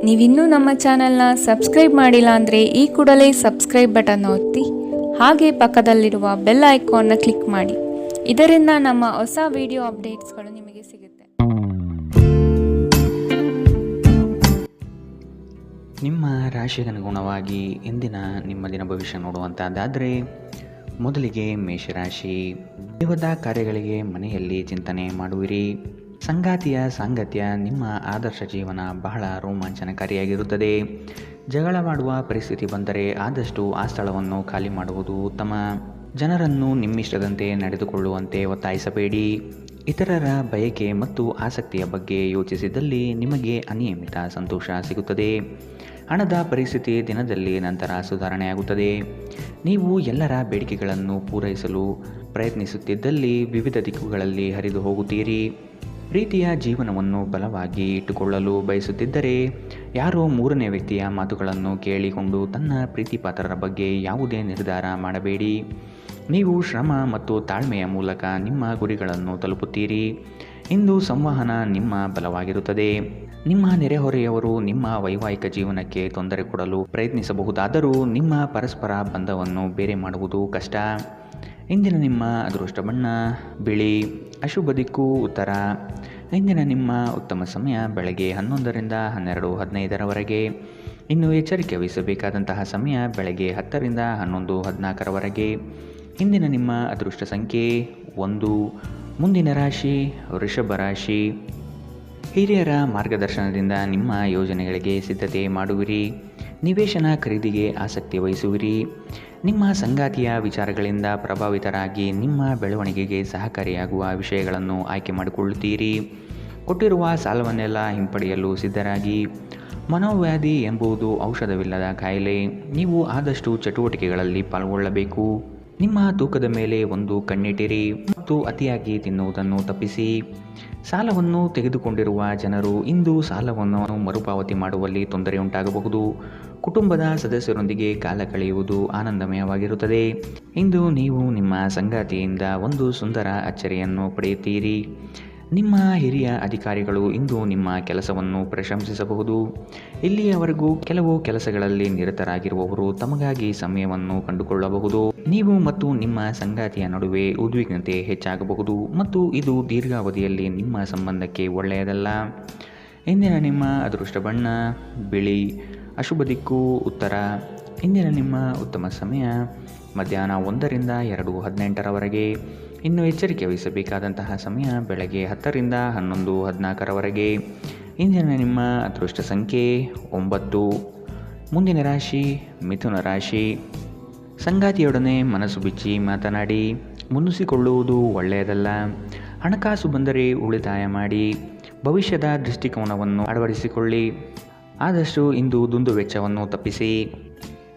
ನೀವಿನ್ನೂ ನಮ್ಮ ಚಾನೆಲ್ನ ಸಬ್ಸ್ಕ್ರೈಬ್ ಮಾಡಿಲ್ಲ ಅಂದರೆ ಈ ಕೂಡಲೇ ಸಬ್ಸ್ಕ್ರೈಬ್ ಬಟನ್ ಒತ್ತಿ ಹಾಗೆ ಪಕ್ಕದಲ್ಲಿರುವ ಬೆಲ್ ಐಕಾನ್ನ ಕ್ಲಿಕ್ ಮಾಡಿ. ಇದರಿಂದ ನಮ್ಮ ಹೊಸ ವಿಡಿಯೋ ಅಪ್ಡೇಟ್ಸ್ಗಳು ನಿಮಗೆ ಸಿಗುತ್ತೆ. ನಿಮ್ಮ ರಾಶಿಗನುಗುಣವಾಗಿ ಇಂದಿನ ನಿಮ್ಮ ದಿನ ಭವಿಷ್ಯ ನೋಡುವಂಥದ್ದಾದರೆ ಮೊದಲಿಗೆ ಮೇಷರಾಶಿ. ದೈವದ ಕಾರ್ಯಗಳಿಗೆ ಮನೆಯಲ್ಲಿ ಚಿಂತನೆ ಮಾಡುವಿರಿ. ಸಂಗಾತಿಯ ಸಾಂಗತ್ಯ ನಿಮ್ಮ ಆದರ್ಶ ಜೀವನ ಬಹಳ ರೋಮಾಂಚನಕಾರಿಯಾಗಿರುತ್ತದೆ. ಜಗಳವಾಡುವ ಪರಿಸ್ಥಿತಿ ಬಂದರೆ ಆದಷ್ಟು ಆ ಸ್ಥಳವನ್ನು ಖಾಲಿ ಮಾಡುವುದು ಉತ್ತಮ. ಜನರನ್ನು ನಿಮ್ಮಿಷ್ಟದಂತೆ ನಡೆದುಕೊಳ್ಳುವಂತೆ ಒತ್ತಾಯಿಸಬೇಡಿ. ಇತರರ ಬಯಕೆ ಮತ್ತು ಆಸಕ್ತಿಯ ಬಗ್ಗೆ ಯೋಚಿಸಿದಲ್ಲಿ ನಿಮಗೆ ಅನಿಯಮಿತ ಸಂತೋಷ ಸಿಗುತ್ತದೆ. ಹಣದ ಪರಿಸ್ಥಿತಿ ದಿನದಲ್ಲಿ ನಂತರ ಸುಧಾರಣೆಯಾಗುತ್ತದೆ. ನೀವು ಎಲ್ಲರ ಬೇಡಿಕೆಗಳನ್ನು ಪೂರೈಸಲು ಪ್ರಯತ್ನಿಸುತ್ತಿದ್ದಲ್ಲಿ ವಿವಿಧ ದಿಕ್ಕುಗಳಲ್ಲಿ ಹರಿದು ಹೋಗುತ್ತೀರಿ. ಪ್ರೀತಿಯ ಜೀವನವನ್ನು ಬಲವಾಗಿ ಇಟ್ಟುಕೊಳ್ಳಲು ಬಯಸುತ್ತಿದ್ದರೆ ಯಾರೋ ಮೂರನೇ ವ್ಯಕ್ತಿಯ ಮಾತುಗಳನ್ನು ಕೇಳಿಕೊಂಡು ತನ್ನ ಪ್ರೀತಿಪಾತ್ರರ ಬಗ್ಗೆ ಯಾವುದೇ ನಿರ್ಧಾರ ಮಾಡಬೇಡಿ. ನೀವು ಶ್ರಮ ಮತ್ತು ತಾಳ್ಮೆಯ ಮೂಲಕ ನಿಮ್ಮ ಗುರಿಗಳನ್ನು ತಲುಪುತ್ತೀರಿ. ಇಂದು ಸಂವಹನ ನಿಮ್ಮ ಬಲವಾಗಿರುತ್ತದೆ. ನಿಮ್ಮ ನೆರೆಹೊರೆಯವರು ನಿಮ್ಮ ವೈವಾಹಿಕ ಜೀವನಕ್ಕೆ ತೊಂದರೆ ಕೊಡಲು ಪ್ರಯತ್ನಿಸಬಹುದಾದರೂ ನಿಮ್ಮ ಪರಸ್ಪರ ಬಂಧವನ್ನು ಬೇರೆ ಮಾಡುವುದು ಕಷ್ಟ. ಇಂದಿನ ನಿಮ್ಮ ಅದೃಷ್ಟ ಬಣ್ಣ ಬಿಳಿ. ಅಶುಭ ದಿಕ್ಕು ಉತ್ತರ. ಇಂದಿನ ನಿಮ್ಮ ಉತ್ತಮ ಸಮಯ ಬೆಳಗ್ಗೆ 11ರಿಂದ 12:15ರವರೆಗೆ. ಇನ್ನು ಎಚ್ಚರಿಕೆ ವಹಿಸಬೇಕಾದಂತಹ ಸಮಯ ಬೆಳಗ್ಗೆ 10ರಿಂದ 11:14ರವರೆಗೆ. ಇಂದಿನ ನಿಮ್ಮ ಅದೃಷ್ಟ ಸಂಖ್ಯೆ 1. ಮುಂದಿನ ರಾಶಿ ವೃಷಭ ರಾಶಿ. ಹಿರಿಯರ ಮಾರ್ಗದರ್ಶನದಿಂದ ನಿಮ್ಮ ಯೋಜನೆಗಳಿಗೆ ಸಿದ್ಧತೆ ಮಾಡುವಿರಿ. ನಿವೇಶನ ಖರೀದಿಗೆ ಆಸಕ್ತಿ ವಹಿಸುವಿರಿ. ನಿಮ್ಮ ಸಂಗಾತಿಯ ವಿಚಾರಗಳಿಂದ ಪ್ರಭಾವಿತರಾಗಿ ನಿಮ್ಮ ಬೆಳವಣಿಗೆಗೆ ಸಹಕಾರಿಯಾಗುವ ವಿಷಯಗಳನ್ನು ಆಯ್ಕೆ ಮಾಡಿಕೊಳ್ಳುತ್ತೀರಿ. ಕೊಟ್ಟಿರುವ ಸಾಲವನ್ನೆಲ್ಲ ಹಿಂಪಡೆಯಲು ಸಿದ್ಧರಾಗಿ. ಮನೋವ್ಯಾಧಿ ಎಂಬುದು ಔಷಧವಿಲ್ಲದ ಕಾಯಿಲೆ. ನೀವು ಆದಷ್ಟು ಚಟುವಟಿಕೆಗಳಲ್ಲಿ ಪಾಲ್ಗೊಳ್ಳಬೇಕು. ನಿಮ್ಮ ತೂಕದ ಮೇಲೆ ಒಂದು ಕಣ್ಣಿಟ್ಟಿರಿ ಮತ್ತು ಅತಿಯಾಗಿ ತಿನ್ನುವುದನ್ನು ತಪ್ಪಿಸಿ. ಸಾಲವನ್ನು ತೆಗೆದುಕೊಂಡಿರುವ ಜನರು ಇಂದು ಸಾಲವನ್ನು ಮರುಪಾವತಿ ಮಾಡುವಲ್ಲಿ ತೊಂದರೆಯುಂಟಾಗಬಹುದು. ಕುಟುಂಬದ ಸದಸ್ಯರೊಂದಿಗೆ ಕಾಲ ಕಳೆಯುವುದು ಆನಂದಮಯವಾಗಿರುತ್ತದೆ. ಇಂದು ನೀವು ನಿಮ್ಮ ಸಂಗಾತಿಯಿಂದ ಒಂದು ಸುಂದರ ಅಚ್ಚರಿಯನ್ನು ಪಡೆಯುತ್ತೀರಿ. ನಿಮ್ಮ ಹಿರಿಯ ಅಧಿಕಾರಿಗಳು ಇಂದು ನಿಮ್ಮ ಕೆಲಸವನ್ನು ಪ್ರಶಂಸಿಸಬಹುದು. ಇಲ್ಲಿಯವರೆಗೂ ಕೆಲವು ಕೆಲಸಗಳಲ್ಲಿ ನಿರತರಾಗಿರುವವರು ತಮಗಾಗಿ ಸಮಯವನ್ನು ಕಂಡುಕೊಳ್ಳಬಹುದು. ನೀವು ಮತ್ತು ನಿಮ್ಮ ಸಂಗಾತಿಯ ನಡುವೆ ಉದ್ವಿಗ್ನತೆ ಹೆಚ್ಚಾಗಬಹುದು ಮತ್ತು ಇದು ದೀರ್ಘಾವಧಿಯಲ್ಲಿ ನಿಮ್ಮ ಸಂಬಂಧಕ್ಕೆ ಒಳ್ಳೆಯದಲ್ಲ. ಇಂದಿನ ನಿಮ್ಮ ಅದೃಷ್ಟ ಬಣ್ಣ ಬಿಳಿ. ಅಶುಭ ದಿಕ್ಕು ಉತ್ತರ. ಇಂದಿನ ನಿಮ್ಮ ಉತ್ತಮ ಸಮಯ ಮಧ್ಯಾಹ್ನ 1ರಿಂದ 2:18ರವರೆಗೆ. ಇನ್ನು ಎಚ್ಚರಿಕೆ ವಹಿಸಬೇಕಾದಂತಹ ಸಮಯ ಬೆಳಗ್ಗೆ 10ರಿಂದ 11:14ರವರೆಗೆ. ಇಂದಿನ ನಿಮ್ಮ ಅದೃಷ್ಟ ಸಂಖ್ಯೆ 9. ಮುಂದಿನ ರಾಶಿ ಮಿಥುನ ರಾಶಿ. ಸಂಗಾತಿಯೊಡನೆ ಮನಸ್ಸು ಬಿಚ್ಚಿ ಮಾತನಾಡಿ. ಮುನಿಸಿಕೊಳ್ಳುವುದು ಒಳ್ಳೆಯದಲ್ಲ. ಹಣಕಾಸು ಬಂದರೆ ಉಳಿತಾಯ ಮಾಡಿ. ಭವಿಷ್ಯದ ದೃಷ್ಟಿಕೋನವನ್ನು ಅಳವಡಿಸಿಕೊಳ್ಳಿ. ಆದಷ್ಟು ಇಂದು ದುಂದು ವೆಚ್ಚವನ್ನು ತಪ್ಪಿಸಿ.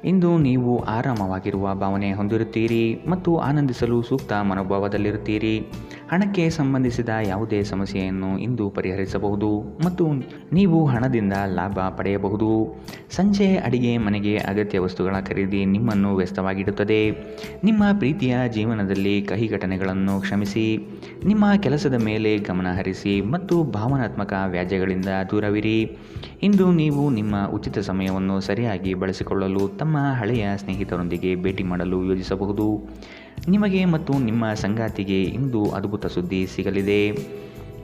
ಇಂದು ನೀವು ಆರಾಮವಾಗಿರುವ ಭಾವನೆ ಹೊಂದಿರುತ್ತೀರಿ ಮತ್ತು ಆನಂದಿಸಲು ಸೂಕ್ತ ಮನೋಭಾವದಲ್ಲಿರುತ್ತೀರಿ. ಹಣಕ್ಕೆ ಸಂಬಂಧಿಸಿದ ಯಾವುದೇ ಸಮಸ್ಯೆಯನ್ನು ಇಂದು ಪರಿಹರಿಸಬಹುದು ಮತ್ತು ನೀವು ಹಣದಿಂದ ಲಾಭ ಪಡೆಯಬಹುದು. ಸಂಜೆ ಅಡಿಗೆ ಮನೆಗೆ ಅಗತ್ಯ ವಸ್ತುಗಳ ಖರೀದಿ ನಿಮ್ಮನ್ನು ವ್ಯಸ್ತವಾಗಿಡುತ್ತದೆ. ನಿಮ್ಮ ಪ್ರೀತಿಯ ಜೀವನದಲ್ಲಿ ಕಹಿ ಘಟನೆಗಳನ್ನು ಕ್ಷಮಿಸಿ. ನಿಮ್ಮ ಕೆಲಸದ ಮೇಲೆ ಗಮನ ಹರಿಸಿ ಮತ್ತು ಭಾವನಾತ್ಮಕ ವ್ಯಾಜ್ಯಗಳಿಂದ ದೂರವಿರಿ. ಇಂದು ನೀವು ನಿಮ್ಮ ಉಚಿತ ಸಮಯವನ್ನು ಸರಿಯಾಗಿ ಬಳಸಿಕೊಳ್ಳಲು ತಮ್ಮ ಹಳೆಯ ಸ್ನೇಹಿತರೊಂದಿಗೆ ಭೇಟಿ ಮಾಡಲು ಯೋಜಿಸಬಹುದು. ನಿಮಗೆ ಮತ್ತು ನಿಮ್ಮ ಸಂಗಾತಿಗೆ ಇಂದು ಅದ್ಭುತ ಸುದ್ದಿ ಸಿಗಲಿದೆ.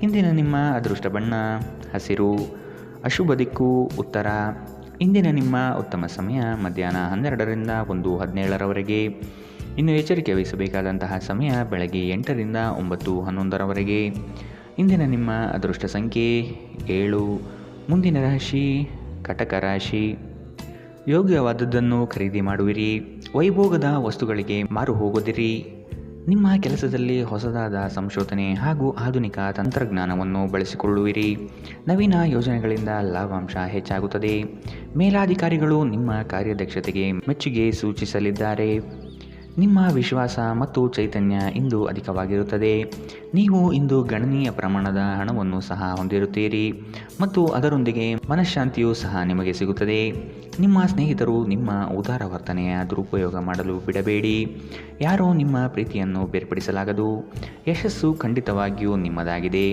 ಇಂದಿನ ನಿಮ್ಮ ಅದೃಷ್ಟ ಬಣ್ಣ ಹಸಿರು. ಅಶುಭ ದಿಕ್ಕು ಉತ್ತರ. ಇಂದಿನ ನಿಮ್ಮ ಉತ್ತಮ ಸಮಯ ಮಧ್ಯಾಹ್ನ 12ರಿಂದ 1:17ರವರೆಗೆ. ಇನ್ನು ಎಚ್ಚರಿಕೆ ವಹಿಸಬೇಕಾದಂತಹ ಸಮಯ ಬೆಳಗ್ಗೆ 8ರಿಂದ 9:11ರವರೆಗೆ. ಇಂದಿನ ನಿಮ್ಮ ಅದೃಷ್ಟ ಸಂಖ್ಯೆ 7. ಮುಂದಿನ ರಾಶಿ ಕಟಕ ರಾಶಿ. ಯೋಗ್ಯವಾದದ್ದನ್ನು ಖರೀದಿ ಮಾಡುವಿರಿ. ವೈಭೋಗದ ವಸ್ತುಗಳಿಗೆ ಮಾರು ಹೋಗೋದಿರಿ. ನಿಮ್ಮ ಕೆಲಸದಲ್ಲಿ ಹೊಸದಾದ ಸಂಶೋಧನೆ ಹಾಗೂ ಆಧುನಿಕ ತಂತ್ರಜ್ಞಾನವನ್ನು ಬಳಸಿಕೊಳ್ಳುವಿರಿ. ನವೀನ ಯೋಜನೆಗಳಿಂದ ಲಾಭಾಂಶ ಹೆಚ್ಚಾಗುತ್ತದೆ. ಮೇಲಾಧಿಕಾರಿಗಳು ನಿಮ್ಮ ಕಾರ್ಯದಕ್ಷತೆಗೆ ಮೆಚ್ಚುಗೆ ಸೂಚಿಸಲಿದ್ದಾರೆ. ನಿಮ್ಮ ವಿಶ್ವಾಸ ಮತ್ತು ಚೈತನ್ಯ ಇಂದು ಅಧಿಕವಾಗಿರುತ್ತದೆ. ನೀವು ಇಂದು ಗಣನೀಯ ಪ್ರಮಾಣದ ಹಣವನ್ನು ಸಹ ಹೊಂದಿರುತ್ತೀರಿ ಮತ್ತು ಅದರೊಂದಿಗೆ ಮನಃಶಾಂತಿಯೂ ಸಹ ನಿಮಗೆ ಸಿಗುತ್ತದೆ. ನಿಮ್ಮ ಸ್ನೇಹಿತರು ನಿಮ್ಮ ಉದಾರ ವರ್ತನೆಯ ದುರುಪಯೋಗ ಮಾಡಲು ಬಿಡಬೇಡಿ. ಯಾರೋ ನಿಮ್ಮ ಪ್ರೀತಿಯನ್ನು ಬೇರ್ಪಡಿಸಲಾಗದು. ಯಶಸ್ಸು ಖಂಡಿತವಾಗಿಯೂ ನಿಮ್ಮದಾಗಿದೆ.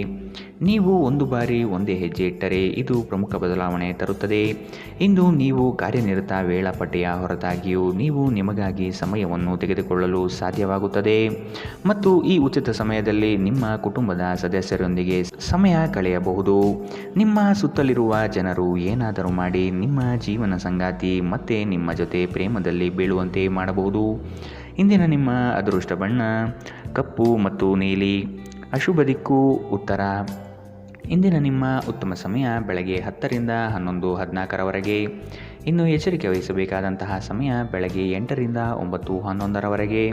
ನೀವು ಒಂದು ಬಾರಿ ಒಂದೇ ಹೆಜ್ಜೆ ಇಟ್ಟರೆ ಇದು ಪ್ರಮುಖ ಬದಲಾವಣೆ ತರುತ್ತದೆ. ಇಂದು ನೀವು ಕಾರ್ಯನಿರತ ವೇಳಾಪಟ್ಟಿಯ ಹೊರತಾಗಿಯೂ ನೀವು ನಿಮಗಾಗಿ ಸಮಯವನ್ನು ತೆಗೆದುಕೊಳ್ಳಲು ಸಾಧ್ಯವಾಗುತ್ತದೆ ಮತ್ತು ಈ ಉಚಿತ ಸಮಯದಲ್ಲಿ ನಿಮ್ಮ ಕುಟುಂಬದ ಸದಸ್ಯರೊಂದಿಗೆ ಸಮಯ ಕಳೆಯಬಹುದು. ನಿಮ್ಮ ಸುತ್ತಲಿರುವ ಜನರು ಏನಾದರೂ ಮಾಡಿ ನಿಮ್ಮ ಜೀವನ ಸಂಗಾತಿ ಮತ್ತೆ ನಿಮ್ಮ ಜೊತೆ ಪ್ರೇಮದಲ್ಲಿ ಬೀಳುವಂತೆ ಮಾಡಬಹುದು. ಇಂದಿನ ನಿಮ್ಮ ಅದೃಷ್ಟ ಬಣ್ಣ ಕಪ್ಪು ಮತ್ತು ನೀಲಿ. ಅಶುಭ ದಿಕ್ಕು ಉತ್ತರ. ಇಂದಿನ ನಿಮ್ಮ ಉತ್ತಮ ಸಮಯ ಬೆಳಗ್ಗೆ 10 ರಿಂದ 11:14 ಇನ್ನು ಎಚ್ಚರಿಕೆ ವಹಿಸಬೇಕಾದಂತಹ ಸಮಯ ಬೆಳಗ್ಗೆ 8 ರಿಂದ 9:11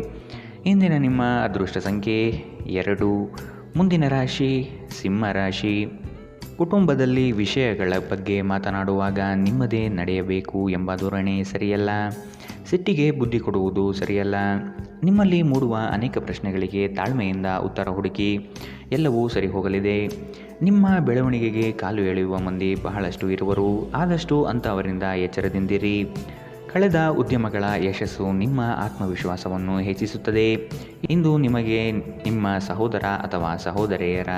ಇಂದಿನ ನಿಮ್ಮ ಅದೃಷ್ಟ ಸಂಖ್ಯೆ 2. ಮುಂದಿನ ರಾಶಿ ಸಿಂಹ ರಾಶಿ. ಕುಟುಂಬದಲ್ಲಿ ವಿಷಯಗಳ ಬಗ್ಗೆ ಮಾತನಾಡುವಾಗ ನಿಮ್ಮದೇ ನಡೆಯಬೇಕು ಎಂಬ ಧೋರಣೆ ಸರಿಯಲ್ಲ. ಸಿಟ್ಟಿಗೆ ಬುದ್ಧಿ ಕೊಡುವುದು ಸರಿಯಲ್ಲ. ನಿಮ್ಮಲ್ಲಿ ಮೂಡುವ ಅನೇಕ ಪ್ರಶ್ನೆಗಳಿಗೆ ತಾಳ್ಮೆಯಿಂದ ಉತ್ತರ ಹುಡುಕಿ. ಎಲ್ಲವೂ ಸರಿ ಹೋಗಲಿದೆ. ನಿಮ್ಮ ಬೆಳವಣಿಗೆಗೆ ಕಾಲು ಎಳೆಯುವ ಮಂದಿ ಬಹಳಷ್ಟು ಇರುವರು. ಆದಷ್ಟು ಅಂಥವರಿಂದ ಎಚ್ಚರದಿಂದಿರಿ. ಕಳೆದ ಉದ್ಯಮಗಳ ಯಶಸ್ಸು ನಿಮ್ಮ ಆತ್ಮವಿಶ್ವಾಸವನ್ನು ಹೆಚ್ಚಿಸುತ್ತದೆ. ಇಂದು ನಿಮಗೆ ನಿಮ್ಮ ಸಹೋದರ ಅಥವಾ ಸಹೋದರಿಯರ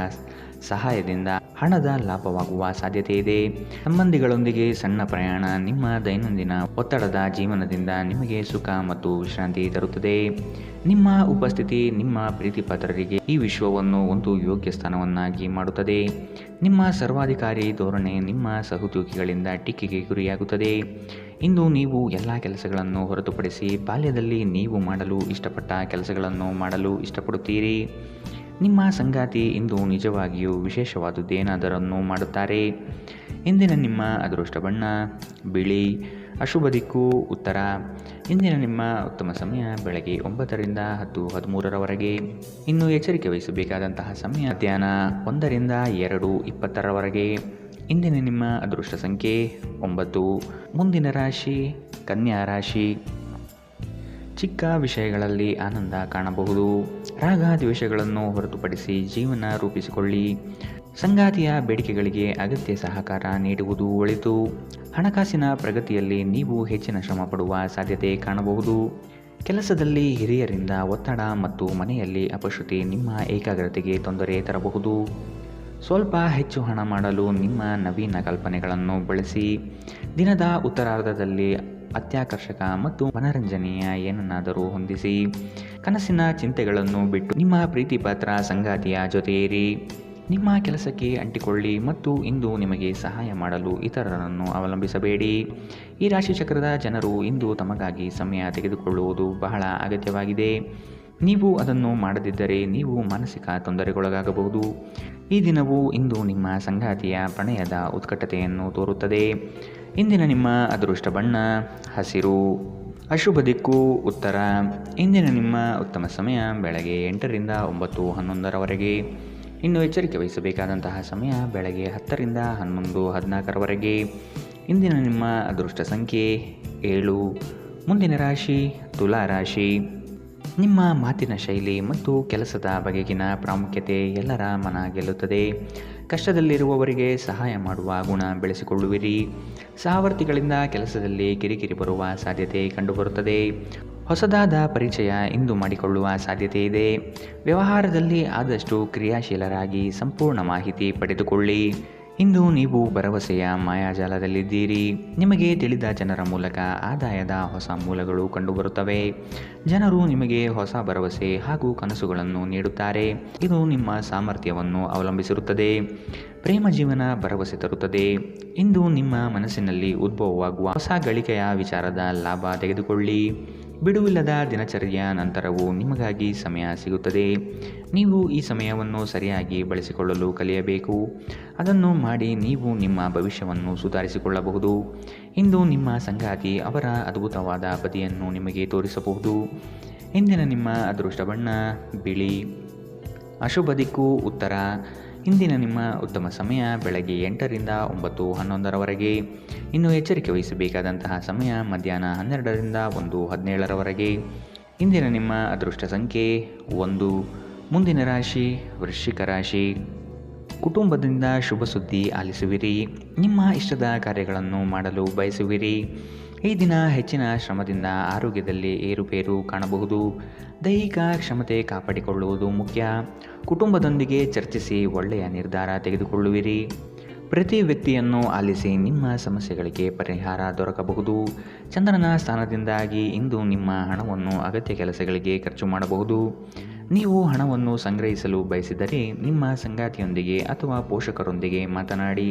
ಸಹಾಯದಿಂದ ಹಣದ ಲಾಭವಾಗುವ ಸಾಧ್ಯತೆ ಇದೆ. ಸಂಬಂಧಿಗಳೊಂದಿಗೆ ಸಣ್ಣ ಪ್ರಯಾಣ ನಿಮ್ಮ ದೈನಂದಿನ ಒತ್ತಡದ ಜೀವನದಿಂದ ನಿಮಗೆ ಸುಖ ಮತ್ತು ವಿಶ್ರಾಂತಿ ತರುತ್ತದೆ. ನಿಮ್ಮ ಉಪಸ್ಥಿತಿ ನಿಮ್ಮ ಪ್ರೀತಿಪಾತ್ರರಿಗೆ ಈ ವಿಶ್ವವನ್ನು ಒಂದು ಯೋಗ್ಯ ಸ್ಥಾನವನ್ನಾಗಿ ಮಾಡುತ್ತದೆ. ನಿಮ್ಮ ಸರ್ವಾಧಿಕಾರಿ ಧೋರಣೆ ನಿಮ್ಮ ಸಹೋದ್ಯೋಗಿಗಳಿಂದ ಟೀಕೆಗೆ ಗುರಿಯಾಗುತ್ತದೆ. ಇಂದು ನೀವು ಎಲ್ಲ ಕೆಲಸಗಳನ್ನು ಹೊರತುಪಡಿಸಿ ಬಾಲ್ಯದಲ್ಲಿ ನೀವು ಮಾಡಲು ಇಷ್ಟಪಟ್ಟ ಕೆಲಸಗಳನ್ನು ಮಾಡಲು ಇಷ್ಟಪಡುತ್ತೀರಿ. ನಿಮ್ಮ ಸಂಗಾತಿ ಇಂದು ನಿಜವಾಗಿಯೂ ವಿಶೇಷವಾದುದೇನಾದರನ್ನು ಮಾಡುತ್ತಾರೆ. ಇಂದಿನ ನಿಮ್ಮ ಅದೃಷ್ಟ ಬಣ್ಣ ಬಿಳಿ. ಅಶುಭ ದಿಕ್ಕು ಉತ್ತರ. ಇಂದಿನ ನಿಮ್ಮ ಉತ್ತಮ ಸಮಯ ಬೆಳಗ್ಗೆ 9 ರಿಂದ 10:13 ಇನ್ನು ಎಚ್ಚರಿಕೆ ವಹಿಸಬೇಕಾದಂತಹ ಸಮಯ ಮಧ್ಯಾಹ್ನ 1 ರಿಂದ 2:20 ಇಂದಿನ ನಿಮ್ಮ ಅದೃಷ್ಟ ಸಂಖ್ಯೆ 9. ಮುಂದಿನ ರಾಶಿ ಕನ್ಯಾ ರಾಶಿ. ಚಿಕ್ಕ ವಿಷಯಗಳಲ್ಲಿ ಆನಂದ ಕಾಣಬಹುದು. ರಾಗ ದ್ವೇಷಗಳನ್ನು ಹೊರತುಪಡಿಸಿ ಜೀವನ ರೂಪಿಸಿಕೊಳ್ಳಿ. ಸಂಗಾತಿಯ ಬೇಡಿಕೆಗಳಿಗೆ ಅಗತ್ಯ ಸಹಕಾರ ನೀಡುವುದು ಒಳಿತು. ಹಣಕಾಸಿನ ಪ್ರಗತಿಯಲ್ಲಿ ನೀವು ಹೆಚ್ಚಿನ ಶ್ರಮ ಪಡುವ ಸಾಧ್ಯತೆ ಕಾಣಬಹುದು. ಕೆಲಸದಲ್ಲಿ ಹಿರಿಯರಿಂದ ಒತ್ತಡ ಮತ್ತು ಮನೆಯಲ್ಲಿ ಅಪಶ್ರುತಿ ನಿಮ್ಮ ಏಕಾಗ್ರತೆಗೆ ತೊಂದರೆ ತರಬಹುದು. ಸ್ವಲ್ಪ ಹೆಚ್ಚು ಹಣ ಮಾಡಲು ನಿಮ್ಮ ನವೀನ ಕಲ್ಪನೆಗಳನ್ನು ಬಳಸಿ. ದಿನದ ಉತ್ತರಾರ್ಧದಲ್ಲಿ ಅತ್ಯಾಕರ್ಷಕ ಮತ್ತು ಮನರಂಜನೆಯ ಏನನ್ನಾದರೂ ಹೊಂದಿಸಿ. ಕನಸಿನ ಚಿಂತೆಗಳನ್ನು ಬಿಟ್ಟು ನಿಮ್ಮ ಪ್ರೀತಿಪಾತ್ರ ಸಂಗಾತಿಯ ಜೊತೆ ಇರಿ. ನಿಮ್ಮ ಕೆಲಸಕ್ಕೆ ಅಂಟಿಕೊಳ್ಳಿ ಮತ್ತು ಇಂದು ನಿಮಗೆ ಸಹಾಯ ಮಾಡಲು ಇತರರನ್ನು ಅವಲಂಬಿಸಬೇಡಿ. ಈ ರಾಶಿಚಕ್ರದ ಜನರು ಇಂದು ತಮಗಾಗಿ ಸಮಯ ತೆಗೆದುಕೊಳ್ಳುವುದು ಬಹಳ ಅಗತ್ಯವಾಗಿದೆ. ನೀವು ಅದನ್ನು ಮಾಡದಿದ್ದರೆ ನೀವು ಮಾನಸಿಕ ತೊಂದರೆಗೊಳಗಾಗಬಹುದು. ಈ ದಿನವು ಇಂದು ನಿಮ್ಮ ಸಂಗಾತಿಯ ಪ್ರಣಯದ ಉತ್ಕಟತೆಯನ್ನು ತೋರುತ್ತದೆ. ಇಂದಿನ ನಿಮ್ಮ ಅದೃಷ್ಟ ಬಣ್ಣ ಹಸಿರು. ಅಶುಭ ದಿಕ್ಕು ಉತ್ತರ. ಇಂದಿನ ನಿಮ್ಮ ಉತ್ತಮ ಸಮಯ ಬೆಳಗ್ಗೆ 8 ರಿಂದ 9:11 ಇನ್ನು ಎಚ್ಚರಿಕೆ ವಹಿಸಬೇಕಾದಂತಹ ಸಮಯ ಬೆಳಗ್ಗೆ 10 ರಿಂದ 11:14 ಇಂದಿನ ನಿಮ್ಮ ಅದೃಷ್ಟ ಸಂಖ್ಯೆ 7. ಮುಂದಿನ ರಾಶಿ ತುಲಾ ರಾಶಿ. ನಿಮ್ಮ ಮಾತಿನ ಶೈಲಿ ಮತ್ತು ಕೆಲಸದ ಬಗೆಗಿನ ಪ್ರಾಮುಖ್ಯತೆ ಎಲ್ಲರ ಮನ ಗೆಲ್ಲುತ್ತದೆ. ಕಷ್ಟದಲ್ಲಿರುವವರಿಗೆ ಸಹಾಯ ಮಾಡುವ ಗುಣ ಬೆಳೆಸಿಕೊಳ್ಳುವಿರಿ. ಸಹವರ್ತಿಗಳಿಂದ ಕೆಲಸದಲ್ಲಿ ಕಿರಿಕಿರಿ ಬರುವ ಸಾಧ್ಯತೆ ಕಂಡುಬರುತ್ತದೆ. ಹೊಸದಾದ ಪರಿಚಯ ಇಂದು ಮಾಡಿಕೊಳ್ಳುವ ಸಾಧ್ಯತೆ ಇದೆ. ವ್ಯವಹಾರದಲ್ಲಿ ಆದಷ್ಟು ಕ್ರಿಯಾಶೀಲರಾಗಿ ಸಂಪೂರ್ಣ ಮಾಹಿತಿ ಪಡೆದುಕೊಳ್ಳಿ. ಇಂದು ನೀವು ಭರವಸೆಯ ಮಾಯಾಜಾಲದಲ್ಲಿದ್ದೀರಿ. ನಿಮಗೆ ತಿಳಿದ ಜನರ ಮೂಲಕ ಆದಾಯದ ಹೊಸ ಮೂಲಗಳು ಕಂಡುಬರುತ್ತವೆ. ಜನರು ನಿಮಗೆ ಹೊಸ ಭರವಸೆ ಹಾಗೂ ಕನಸುಗಳನ್ನು ನೀಡುತ್ತಾರೆ. ಇದು ನಿಮ್ಮ ಸಾಮರ್ಥ್ಯವನ್ನು ಅವಲಂಬಿಸಿರುತ್ತದೆ. ಪ್ರೇಮ ಜೀವನ ಭರವಸೆ ತರುತ್ತದೆ. ಇಂದು ನಿಮ್ಮ ಮನಸ್ಸಿನಲ್ಲಿ ಉದ್ಭವವಾಗುವ ಹೊಸ ಗಳಿಕೆಯ ವಿಚಾರದ ಲಾಭ ತೆಗೆದುಕೊಳ್ಳಿ. ಬಿಡುವಿಲ್ಲದ ದಿನಚರಿಯ ನಂತರವೂ ನಿಮಗಾಗಿ ಸಮಯ ಸಿಗುತ್ತದೆ. ನೀವು ಈ ಸಮಯವನ್ನು ಸರಿಯಾಗಿ ಬಳಸಿಕೊಳ್ಳಲು ಕಲಿಯಬೇಕು. ಅದನ್ನು ಮಾಡಿ ನೀವು ನಿಮ್ಮ ಭವಿಷ್ಯವನ್ನು ಸುಧಾರಿಸಿಕೊಳ್ಳಬಹುದು. ಇಂದು ನಿಮ್ಮ ಸಂಗಾತಿ ಅವರ ಅದ್ಭುತವಾದ ಬದಿಯನ್ನು ನಿಮಗೆ ತೋರಿಸಬಹುದು. ಇಂದಿನ ನಿಮ್ಮ ಅದೃಷ್ಟ ಬಣ್ಣ ಬಿಳಿ. ಅಶುಭ ದಿಕ್ಕು ಉತ್ತರ. ಇಂದಿನ ನಿಮ್ಮ ಉತ್ತಮ ಸಮಯ ಬೆಳಗ್ಗೆ 8 ರಿಂದ 9:11 ಇನ್ನು ಎಚ್ಚರಿಕೆ ವಹಿಸಬೇಕಾದಂತಹ ಸಮಯ ಮಧ್ಯಾಹ್ನ 12 ರಿಂದ 1:17 ಇಂದಿನ ನಿಮ್ಮ ಅದೃಷ್ಟ ಸಂಖ್ಯೆ 1. ಮುಂದಿನ ರಾಶಿ ವೃಶ್ಚಿಕ ರಾಶಿ. ಕುಟುಂಬದಿಂದ ಶುಭ ಸುದ್ದಿ ಆಲಿಸುವಿರಿ. ನಿಮ್ಮ ಇಷ್ಟದ ಕಾರ್ಯಗಳನ್ನು ಮಾಡಲು ಬಯಸುವಿರಿ. ಈ ದಿನ ಹೆಚ್ಚಿನ ಶ್ರಮದಿಂದ ಆರೋಗ್ಯದಲ್ಲಿ ಏರುಪೇರು ಕಾಣಬಹುದು. ದೈಹಿಕ ಕ್ಷಮತೆ ಕಾಪಾಡಿಕೊಳ್ಳುವುದು ಮುಖ್ಯ. ಕುಟುಂಬದೊಂದಿಗೆ ಚರ್ಚಿಸಿ ಒಳ್ಳೆಯ ನಿರ್ಧಾರ ತೆಗೆದುಕೊಳ್ಳುವಿರಿ. ಪ್ರತಿ ವ್ಯಕ್ತಿಯನ್ನು ಆಲಿಸಿ ನಿಮ್ಮ ಸಮಸ್ಯೆಗಳಿಗೆ ಪರಿಹಾರ ದೊರಕಬಹುದು. ಚಂದ್ರನ ಸ್ಥಾನದಿಂದಾಗಿ ಇಂದು ನಿಮ್ಮ ಹಣವನ್ನು ಅಗತ್ಯ ಕೆಲಸಗಳಿಗೆ ಖರ್ಚು ಮಾಡಬಹುದು. ನೀವು ಹಣವನ್ನು ಸಂಗ್ರಹಿಸಲು ಬಯಸಿದರೆ ನಿಮ್ಮ ಸಂಗಾತಿಯೊಂದಿಗೆ ಅಥವಾ ಪೋಷಕರೊಂದಿಗೆ ಮಾತನಾಡಿ.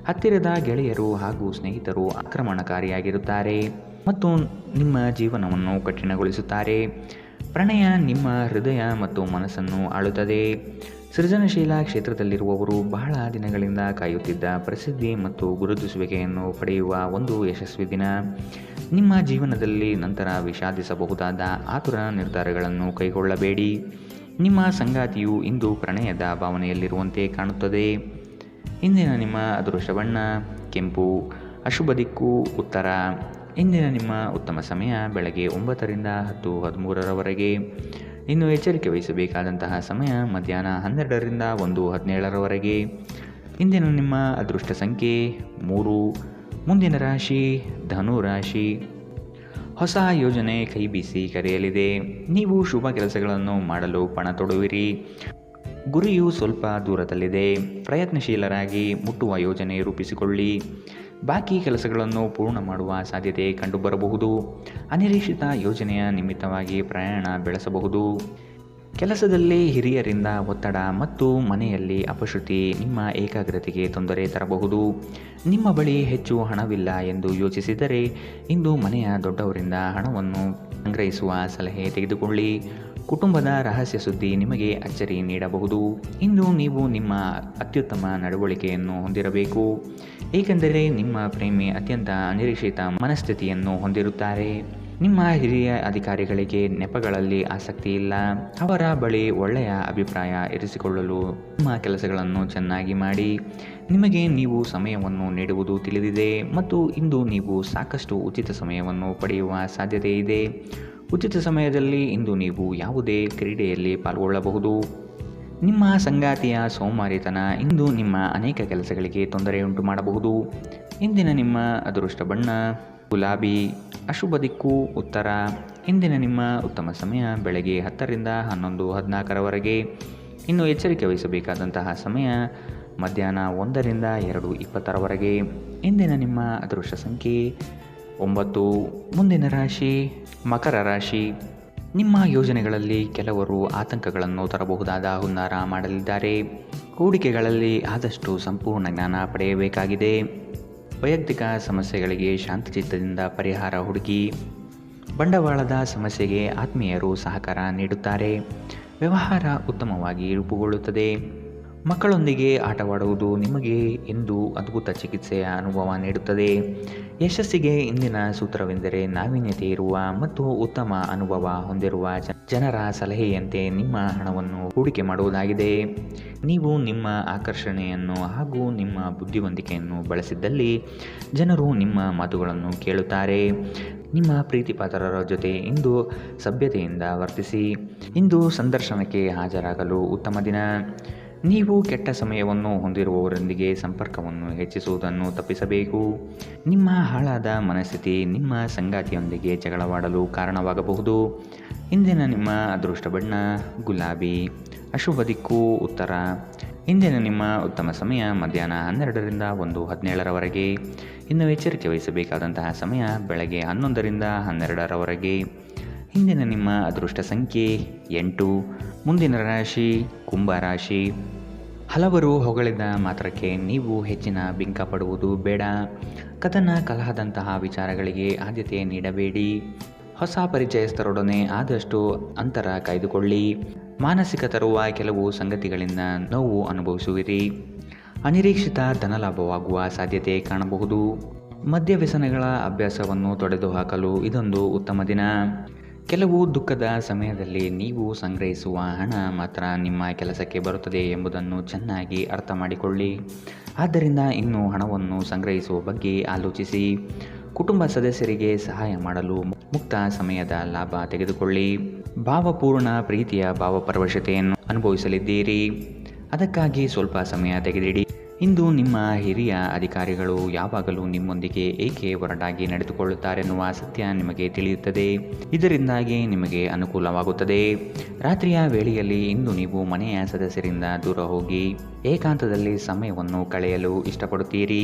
ಹತ್ತಿರದ ಗೆಳೆಯರು ಹಾಗೂ ಸ್ನೇಹಿತರು ಆಕ್ರಮಣಕಾರಿಯಾಗಿರುತ್ತಾರೆ ಮತ್ತು ನಿಮ್ಮ ಜೀವನವನ್ನು ಕಠಿಣಗೊಳಿಸುತ್ತಾರೆ. ಪ್ರಣಯ ನಿಮ್ಮ ಹೃದಯ ಮತ್ತು ಮನಸ್ಸನ್ನು ಆಳುತ್ತದೆ. ಸೃಜನಶೀಲ ಕ್ಷೇತ್ರದಲ್ಲಿರುವವರು ಬಹಳ ದಿನಗಳಿಂದ ಕಾಯುತ್ತಿದ್ದ ಪ್ರಸಿದ್ಧಿ ಮತ್ತು ಗುರುತಿಸುವಿಕೆಯನ್ನು ಪಡೆಯುವ ಒಂದು ಯಶಸ್ವಿ ದಿನ. ನಿಮ್ಮ ಜೀವನದಲ್ಲಿ ನಂತರ ವಿಷಾದಿಸಬಹುದಾದ ಆತುರ ನಿರ್ಧಾರಗಳನ್ನು ಕೈಗೊಳ್ಳಬೇಡಿ. ನಿಮ್ಮ ಸಂಗಾತಿಯು ಇಂದು ಪ್ರಣಯದ ಭಾವನೆಯಲ್ಲಿರುವಂತೆ ಕಾಣುತ್ತದೆ. ಇಂದಿನ ನಿಮ್ಮ ಅದೃಷ್ಟ ಬಣ್ಣ ಕೆಂಪು. ಅಶುಭ ದಿಕ್ಕು ಉತ್ತರ. ಇಂದಿನ ನಿಮ್ಮ ಉತ್ತಮ ಸಮಯ ಬೆಳಗ್ಗೆ 9 ರಿಂದ 10:13 ಇನ್ನು ಎಚ್ಚರಿಕೆ ವಹಿಸಬೇಕಾದಂತಹ ಸಮಯ ಮಧ್ಯಾಹ್ನ 12 ರಿಂದ 1:17 ಇಂದಿನ ನಿಮ್ಮ ಅದೃಷ್ಟ ಸಂಖ್ಯೆ 3. ಮುಂದಿನ ರಾಶಿ ಧನು ರಾಶಿ. ಹೊಸ ಯೋಜನೆ ಕೈ ಬೀಸಿ ಕರೆಯಲಿದೆ. ನೀವು ಶುಭ ಕೆಲಸಗಳನ್ನು ಮಾಡಲು ಪಣ ತೊಡುವಿರಿ. ಗುರಿಯು ಸ್ವಲ್ಪ ದೂರದಲ್ಲಿದೆ. ಪ್ರಯತ್ನಶೀಲರಾಗಿ ಮುಟ್ಟುವ ಯೋಜನೆ ರೂಪಿಸಿಕೊಳ್ಳಿ. ಬಾಕಿ ಕೆಲಸಗಳನ್ನು ಪೂರ್ಣ ಮಾಡುವ ಸಾಧ್ಯತೆ ಕಂಡುಬರಬಹುದು. ಅನಿರೀಕ್ಷಿತ ಯೋಜನೆಯ ನಿಮಿತ್ತವಾಗಿ ಪ್ರಯಾಣ ಬೆಳೆಸಬಹುದು. ಕೆಲಸದಲ್ಲಿ ಹಿರಿಯರಿಂದ ಒತ್ತಡ ಮತ್ತು ಮನೆಯಲ್ಲಿ ಅಪಶ್ರುತಿ ನಿಮ್ಮ ಏಕಾಗ್ರತೆಗೆ ತೊಂದರೆ ತರಬಹುದು. ನಿಮ್ಮ ಬಳಿ ಹೆಚ್ಚು ಹಣವಿಲ್ಲ ಎಂದು ಯೋಚಿಸಿದರೆ ಇಂದು ಮನೆಯ ದೊಡ್ಡವರಿಂದ ಹಣವನ್ನು ಸಂಗ್ರಹಿಸುವ ಸಲಹೆ ತೆಗೆದುಕೊಳ್ಳಿ. ಕುಟುಂಬದ ರಹಸ್ಯ ಸುದ್ದಿ ನಿಮಗೆ ಅಚ್ಚರಿ ನೀಡಬಹುದು. ಇಂದು ನೀವು ನಿಮ್ಮ ಅತ್ಯುತ್ತಮ ನಡವಳಿಕೆಯನ್ನು ಹೊಂದಿರಬೇಕು, ಏಕೆಂದರೆ ನಿಮ್ಮ ಪ್ರೇಮಿ ಅತ್ಯಂತ ಅನಿರೀಕ್ಷಿತ ಮನಸ್ಥಿತಿಯನ್ನು ಹೊಂದಿರುತ್ತಾರೆ. ನಿಮ್ಮ ಹಿರಿಯ ಅಧಿಕಾರಿಗಳಿಗೆ ನೆಪಗಳಲ್ಲಿ ಆಸಕ್ತಿ ಇಲ್ಲ. ಅವರ ಬಳಿ ಒಳ್ಳೆಯ ಅಭಿಪ್ರಾಯ ಇರಿಸಿಕೊಳ್ಳಲು ನಿಮ್ಮ ಕೆಲಸಗಳನ್ನು ಚೆನ್ನಾಗಿ ಮಾಡಿ. ನಿಮಗೆ ನೀವು ಸಮಯವನ್ನು ನೀಡುವುದು ತಿಳಿದಿದೆ ಮತ್ತು ಇಂದು ನೀವು ಸಾಕಷ್ಟು ಉಚಿತ ಸಮಯವನ್ನು ಪಡೆಯುವ ಸಾಧ್ಯತೆ ಇದೆ. ಉಚಿತ ಸಮಯದಲ್ಲಿ ಇಂದು ನೀವು ಯಾವುದೇ ಕ್ರೀಡೆಯಲ್ಲಿ ಪಾಲ್ಗೊಳ್ಳಬಹುದು. ನಿಮ್ಮ ಸಂಗಾತಿಯ ಸೋಮಾರಿತನ ಇಂದು ನಿಮ್ಮ ಅನೇಕ ಕೆಲಸಗಳಿಗೆ ತೊಂದರೆಯುಂಟು ಮಾಡಬಹುದು. ಇಂದಿನ ನಿಮ್ಮ ಅದೃಷ್ಟ ಬಣ್ಣ ಗುಲಾಬಿ. ಅಶುಭ ದಿಕ್ಕು ಉತ್ತರ. ಇಂದಿನ ನಿಮ್ಮ ಉತ್ತಮ ಸಮಯ ಬೆಳಗ್ಗೆ 10 ರಿಂದ 11:14 ಇನ್ನು ಎಚ್ಚರಿಕೆ ವಹಿಸಬೇಕಾದಂತಹ ಸಮಯ ಮಧ್ಯಾಹ್ನ 1 ರಿಂದ 2:20 ಇಂದಿನ ನಿಮ್ಮ ಅದೃಷ್ಟ ಸಂಖ್ಯೆ 9. ಮುಂದಿನ ರಾಶಿ ಮಕರ ರಾಶಿ. ನಿಮ್ಮ ಯೋಜನೆಗಳಲ್ಲಿ ಕೆಲವರು ಆತಂಕಗಳನ್ನು ತರಬಹುದಾದ ಹುನ್ನಾರ ಮಾಡಲಿದ್ದಾರೆ. ಹೂಡಿಕೆಗಳಲ್ಲಿ ಆದಷ್ಟು ಸಂಪೂರ್ಣ ಜ್ಞಾನ ಪಡೆಯಬೇಕಾಗಿದೆ. ವೈಯಕ್ತಿಕ ಸಮಸ್ಯೆಗಳಿಗೆ ಶಾಂತಚಿತ್ತದಿಂದ ಪರಿಹಾರ ಹುಡುಕಿ. ಬಂಡವಾಳದ ಸಮಸ್ಯೆಗೆ ಆತ್ಮೀಯರು ಸಹಕಾರ ನೀಡುತ್ತಾರೆ. ವ್ಯವಹಾರ ಉತ್ತಮವಾಗಿ ರೂಪುಗೊಳ್ಳುತ್ತದೆ. ಮಕ್ಕಳೊಂದಿಗೆ ಆಟವಾಡುವುದು ನಿಮಗೆ ಇಂದು ಅದ್ಭುತ ಚಿಕಿತ್ಸೆಯ ಅನುಭವ ನೀಡುತ್ತದೆ. ಯಶಸ್ಸಿಗೆ ಇಂದಿನ ಸೂತ್ರವೆಂದರೆ ನಾವೀನ್ಯತೆ ಇರುವ ಮತ್ತು ಉತ್ತಮ ಅನುಭವ ಹೊಂದಿರುವ ಜನರ ಸಲಹೆಯಂತೆ ನಿಮ್ಮ ಹಣವನ್ನು ಹೂಡಿಕೆ ಮಾಡುವುದಾಗಿದೆ. ನೀವು ನಿಮ್ಮ ಆಕರ್ಷಣೆಯನ್ನು ಹಾಗೂ ನಿಮ್ಮ ಬುದ್ಧಿವಂತಿಕೆಯನ್ನು ಬಳಸಿದ್ದಲ್ಲಿ ಜನರು ನಿಮ್ಮ ಮಾತುಗಳನ್ನು ಕೇಳುತ್ತಾರೆ. ನಿಮ್ಮ ಪ್ರೀತಿಪಾತ್ರರ ಜೊತೆ ಇಂದು ಸಭ್ಯತೆಯಿಂದ ವರ್ತಿಸಿ. ಇಂದು ಸಂದರ್ಶನಕ್ಕೆ ಹಾಜರಾಗಲು ಉತ್ತಮ ದಿನ. ನೀವು ಕೆಟ್ಟ ಸಮಯವನ್ನು ಹೊಂದಿರುವವರೊಂದಿಗೆ ಸಂಪರ್ಕವನ್ನು ಹೆಚ್ಚಿಸುವುದನ್ನು ತಪ್ಪಿಸಬೇಕು. ನಿಮ್ಮ ಹಾಳಾದ ಮನಸ್ಥಿತಿ ನಿಮ್ಮ ಸಂಗಾತಿಯೊಂದಿಗೆ ಜಗಳವಾಡಲು ಕಾರಣವಾಗಬಹುದು. ಇಂದಿನ ನಿಮ್ಮ ಅದೃಷ್ಟ ಬಣ್ಣ ಗುಲಾಬಿ. ಅಶುಭ ದಿಕ್ಕು ಉತ್ತರ. ಇಂದಿನ ನಿಮ್ಮ ಉತ್ತಮ ಸಮಯ ಮಧ್ಯಾಹ್ನ 12 ರಿಂದ 1:17 ಇನ್ನು ಎಚ್ಚರಿಕೆ ವಹಿಸಬೇಕಾದಂತಹ ಸಮಯ ಬೆಳಗ್ಗೆ 11 ರಿಂದ 12 ಇಂದಿನ ನಿಮ್ಮ ಅದೃಷ್ಟ ಸಂಖ್ಯೆ 8. ಮುಂದಿನ ರಾಶಿ ಕುಂಭರಾಶಿ. ಹಲವರು ಹೊಗಳಿದ ಮಾತ್ರಕ್ಕೆ ನೀವು ಹೆಚ್ಚಿನ ಬಿಂಕ ಪಡುವುದು ಬೇಡ. ಕದನ ಕಲಹದಂತಹ ವಿಚಾರಗಳಿಗೆ ಆದ್ಯತೆ ನೀಡಬೇಡಿ. ಹೊಸ ಪರಿಚಯಸ್ಥರೊಡನೆ ಆದಷ್ಟು ಅಂತರ ಕಾಯ್ದುಕೊಳ್ಳಿ. ಮಾನಸಿಕ ತರುವ ಕೆಲವು ಸಂಗತಿಗಳಿಂದ ನೋವು ಅನುಭವಿಸುವಿರಿ. ಅನಿರೀಕ್ಷಿತ ಧನಲಾಭವಾಗುವ ಸಾಧ್ಯತೆ ಕಾಣಬಹುದು. ಮದ್ಯ ವ್ಯಸನಗಳ ಅಭ್ಯಾಸವನ್ನು ತೊಡೆದುಹಾಕಲು ಇದೊಂದು ಉತ್ತಮ ದಿನ. ಕೆಲವು ದುಃಖದ ಸಮಯದಲ್ಲಿ ನೀವು ಸಂಗ್ರಹಿಸುವ ಹಣ ಮಾತ್ರ ನಿಮ್ಮ ಕೆಲಸಕ್ಕೆ ಬರುತ್ತದೆ ಎಂಬುದನ್ನು ಚೆನ್ನಾಗಿ ಅರ್ಥ ಮಾಡಿಕೊಳ್ಳಿ. ಆದ್ದರಿಂದ ಇನ್ನು ಹಣವನ್ನು ಸಂಗ್ರಹಿಸುವ ಬಗ್ಗೆ ಆಲೋಚಿಸಿ. ಕುಟುಂಬ ಸದಸ್ಯರಿಗೆ ಸಹಾಯ ಮಾಡಲು ಮುಕ್ತ ಸಮಯದ ಲಾಭ ತೆಗೆದುಕೊಳ್ಳಿ. ಭಾವಪೂರ್ಣ ಪ್ರೀತಿಯ ಭಾವಪರವಶತೆಯನ್ನು ಅನುಭವಿಸಲಿದ್ದೀರಿ. ಅದಕ್ಕಾಗಿ ಸ್ವಲ್ಪ ಸಮಯ ತೆಗೆದಿಡಿ. ಇಂದು ನಿಮ್ಮ ಹಿರಿಯ ಅಧಿಕಾರಿಗಳು ಯಾವಾಗಲೂ ನಿಮ್ಮೊಂದಿಗೆ ಏಕೆ ಒರಟಾಗಿ ನಡೆದುಕೊಳ್ಳುತ್ತಾರೆನ್ನುವ ಸತ್ಯ ನಿಮಗೆ ತಿಳಿಯುತ್ತದೆ. ಇದರಿಂದಾಗಿ ನಿಮಗೆ ಅನುಕೂಲವಾಗುತ್ತದೆ. ರಾತ್ರಿಯ ವೇಳೆಯಲ್ಲಿ ಇಂದು ನೀವು ಮನೆಯ ಸದಸ್ಯರಿಂದ ದೂರ ಹೋಗಿ ಏಕಾಂತದಲ್ಲಿ ಸಮಯವನ್ನು ಕಳೆಯಲು ಇಷ್ಟಪಡುತ್ತೀರಿ.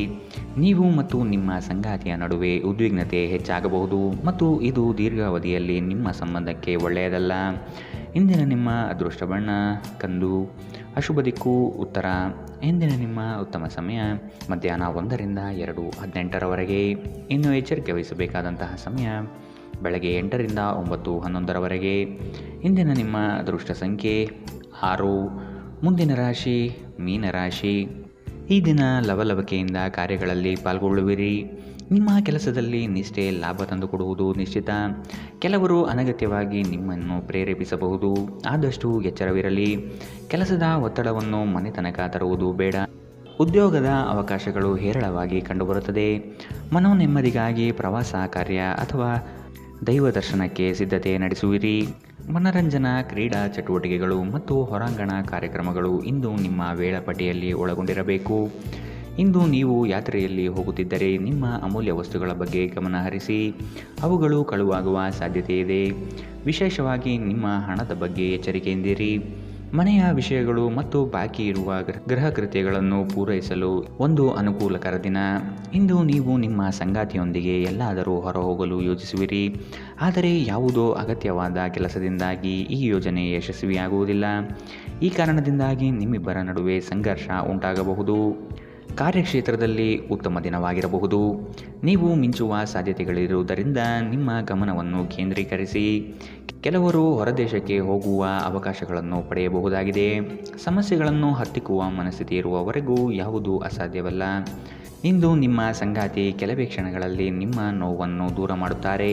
ನೀವು ಮತ್ತು ನಿಮ್ಮ ಸಂಗಾತಿಯ ನಡುವೆ ಉದ್ವಿಗ್ನತೆ ಹೆಚ್ಚಾಗಬಹುದು ಮತ್ತು ಇದು ದೀರ್ಘಾವಧಿಯಲ್ಲಿ ನಿಮ್ಮ ಸಂಬಂಧಕ್ಕೆ ಒಳ್ಳೆಯದಲ್ಲ. ಇಂದಿನ ನಿಮ್ಮ ಅದೃಷ್ಟ ಬಣ್ಣ ಕಂದು, ಅಶುಭ ದಿಕ್ಕು ಉತ್ತರ. ಇಂದಿನ ನಿಮ್ಮ ಉತ್ತಮ ಸಮಯ ಮಧ್ಯಾಹ್ನ 1ರಿಂದ 2:18ರವರೆಗೆ. ಇನ್ನು ಎಚ್ಚರಿಕೆ ವಹಿಸಬೇಕಾದಂತಹ ಸಮಯ ಬೆಳಗ್ಗೆ 8ರಿಂದ 9:11ರವರೆಗೆ. ಇಂದಿನ ನಿಮ್ಮ ಅದೃಷ್ಟ ಸಂಖ್ಯೆ 6. ಮುಂದಿನ ರಾಶಿ ಮೀನರಾಶಿ. ಈ ದಿನ ಲವಲವಿಕೆಯಿಂದ ಕಾರ್ಯಗಳಲ್ಲಿ ಪಾಲ್ಗೊಳ್ಳುವಿರಿ. ನಿಮ್ಮ ಕೆಲಸದಲ್ಲಿ ನಿಷ್ಠೆ ಲಾಭ ತಂದುಕೊಡುವುದು ನಿಶ್ಚಿತ. ಕೆಲವರು ಅನಗತ್ಯವಾಗಿ ನಿಮ್ಮನ್ನು ಪ್ರೇರೇಪಿಸಬಹುದು, ಆದಷ್ಟು ಎಚ್ಚರವಿರಲಿ. ಕೆಲಸದ ಒತ್ತಡವನ್ನು ಮನೆ ತನಕ ತರುವುದು ಬೇಡ. ಉದ್ಯೋಗದ ಅವಕಾಶಗಳು ಹೇರಳವಾಗಿ ಕಂಡುಬರುತ್ತದೆ. ಮನೋನೆಮ್ಮದಿಗಾಗಿ ಪ್ರವಾಸ ಕಾರ್ಯ ಅಥವಾ ದೈವ ದರ್ಶನಕ್ಕೆ ಸಿದ್ಧತೆ ನಡೆಸುವಿರಿ. ಮನರಂಜನಾ ಕ್ರೀಡಾ ಚಟುವಟಿಕೆಗಳು ಮತ್ತು ಹೊರಾಂಗಣ ಕಾರ್ಯಕ್ರಮಗಳು ಇಂದು ನಿಮ್ಮ ವೇಳಾಪಟ್ಟಿಯಲ್ಲಿ ಒಳಗೊಂಡಿರಬೇಕು. ಇಂದು ನೀವು ಯಾತ್ರೆಯಲ್ಲಿ ಹೋಗುತ್ತಿದ್ದರೆ ನಿಮ್ಮ ಅಮೂಲ್ಯ ವಸ್ತುಗಳ ಬಗ್ಗೆ ಗಮನ ಹರಿಸಿ. ಅವುಗಳು ಕಳುವಾಗುವ ಸಾಧ್ಯತೆ ಇದೆ. ವಿಶೇಷವಾಗಿ ನಿಮ್ಮ ಹಣದ ಬಗ್ಗೆ ಎಚ್ಚರಿಕೆಯಿಂದಿರಿ. ಮನೆಯ ವಿಷಯಗಳು ಮತ್ತು ಬಾಕಿ ಇರುವ ಗೃಹ ಕೃತ್ಯಗಳನ್ನು ಪೂರೈಸಲು ಒಂದು ಅನುಕೂಲಕರ ದಿನ. ಇಂದು ನೀವು ನಿಮ್ಮ ಸಂಗಾತಿಯೊಂದಿಗೆ ಎಲ್ಲಾದರೂ ಹೊರಹೋಗಲು ಯೋಜಿಸುವಿರಿ, ಆದರೆ ಯಾವುದೋ ಅಗತ್ಯವಾದ ಕೆಲಸದಿಂದಾಗಿ ಈ ಯೋಜನೆ ಯಶಸ್ವಿಯಾಗುವುದಿಲ್ಲ. ಈ ಕಾರಣದಿಂದಾಗಿ ನಿಮ್ಮಿಬ್ಬರ ನಡುವೆ ಸಂಘರ್ಷ ಉಂಟಾಗಬಹುದು. ಕಾರ್ಯಕ್ಷೇತ್ರದಲ್ಲಿ ಉತ್ತಮ ದಿನವಾಗಿರಬಹುದು. ನೀವು ಮಿಂಚುವ ಸಾಧ್ಯತೆಗಳಿರುವುದರಿಂದ ನಿಮ್ಮ ಗಮನವನ್ನು ಕೇಂದ್ರೀಕರಿಸಿ. ಕೆಲವರು ಹೊರದೇಶಕ್ಕೆ ಹೋಗುವ ಅವಕಾಶಗಳನ್ನು ಪಡೆಯಬಹುದಾಗಿದೆ. ಸಮಸ್ಯೆಗಳನ್ನು ಹತ್ತಿಕ್ಕುವ ಮನಸ್ಥಿತಿ ಇರುವವರೆಗೂ ಯಾವುದೂ ಅಸಾಧ್ಯವಲ್ಲ. ಇಂದು ನಿಮ್ಮ ಸಂಗಾತಿ ಕೆಲವೇ ಕ್ಷಣಗಳಲ್ಲಿ ನಿಮ್ಮ ನೋವನ್ನು ದೂರ ಮಾಡುತ್ತಾರೆ.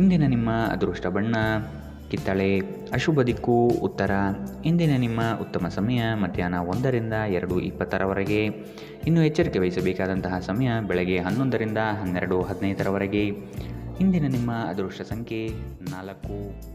ಇಂದಿನ ನಿಮ್ಮ ಅದೃಷ್ಟ ಬಣ್ಣ ಕಿತ್ತಳೆ, ಅಶುಭ ದಿಕ್ಕು ಉತ್ತರ. ಇಂದಿನ ನಿಮ್ಮ ಉತ್ತಮ ಸಮಯ ಮಧ್ಯಾಹ್ನ 1ರಿಂದ 2:20ರವರೆಗೆ. ಇನ್ನು ಎಚ್ಚರಿಕೆ ವಹಿಸಬೇಕಾದಂತಹ ಸಮಯ ಬೆಳಗ್ಗೆ 11ರಿಂದ 12:15ರವರೆಗೆ. ಇಂದಿನ ನಿಮ್ಮ ಅದೃಷ್ಟ ಸಂಖ್ಯೆ 4.